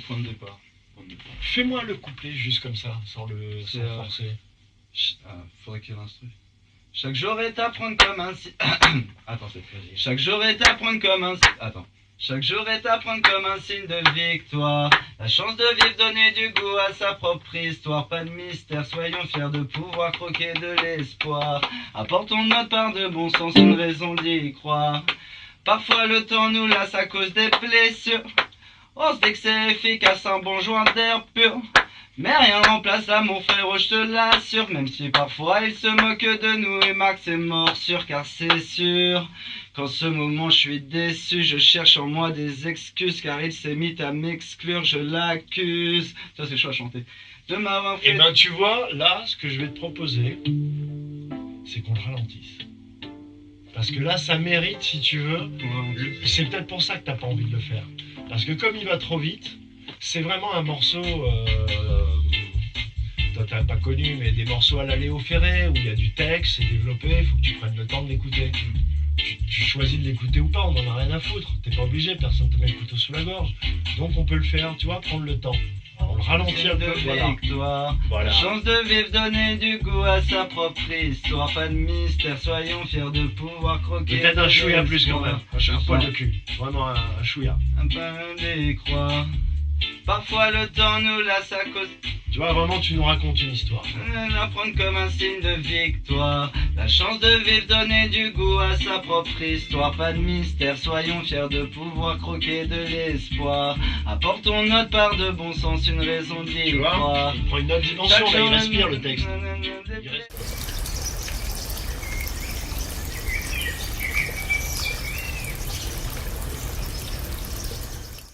point de départ. Fais-moi le couplet juste comme ça, sans forcer. Faudrait qu'il y ait l'instru. Chaque jour est à prendre comme un Attends, c'est très. Chaque jour est à prendre comme un Attends. Chaque jour est à prendre comme un signe de victoire. La chance de vivre, donner du goût à sa propre histoire. Pas de mystère, soyons fiers de pouvoir croquer de l'espoir. Apportons notre part de bon sens, une raison d'y croire. Parfois le temps nous lasse à cause des blessures. On se dit que c'est efficace, un bon joint d'air pur. Mais rien remplace l'amour frérot, je te l'assure. Même si parfois il se moque de nous et Max est mort sûr. Car c'est sûr qu'en ce moment je suis déçu. Je cherche en moi des excuses car il s'est mis à m'exclure, je l'accuse. Ça c'est chaud à chanter. De m'avoir fait... Eh ben tu vois, là, ce que je vais te proposer, c'est qu'on le ralentisse. Parce que là, ça mérite, si tu veux. C'est peut-être pour ça que t'as pas envie de le faire. Parce que comme il va trop vite, c'est vraiment un morceau... toi t'as pas connu, mais des morceaux à la Léo Ferré, où il y a du texte, c'est développé, il faut que tu prennes le temps de l'écouter. Tu choisis de l'écouter ou pas, on en a rien à foutre. T'es pas obligé, personne te met le couteau sous la gorge. Donc on peut le faire, tu vois, prendre le temps. On le ralentit un peu, voilà. La chance de vivre, donner du goût à sa propre histoire. Pas de mystère, soyons fiers de pouvoir croquer. Peut-être un chouïa plus quand même. Un poil de cul. Vraiment un chouïa. Un peu d'y croire. Parfois le temps nous lasse à cause... Tu vois, vraiment, tu nous racontes une histoire. La prendre comme un signe de victoire. La chance de vivre, donner du goût à sa propre histoire. Pas de mystère, soyons fiers de pouvoir croquer de l'espoir. Apportons notre part de bon sens, une raison d'y croire. Il prend une autre dimension, là, il respire le texte.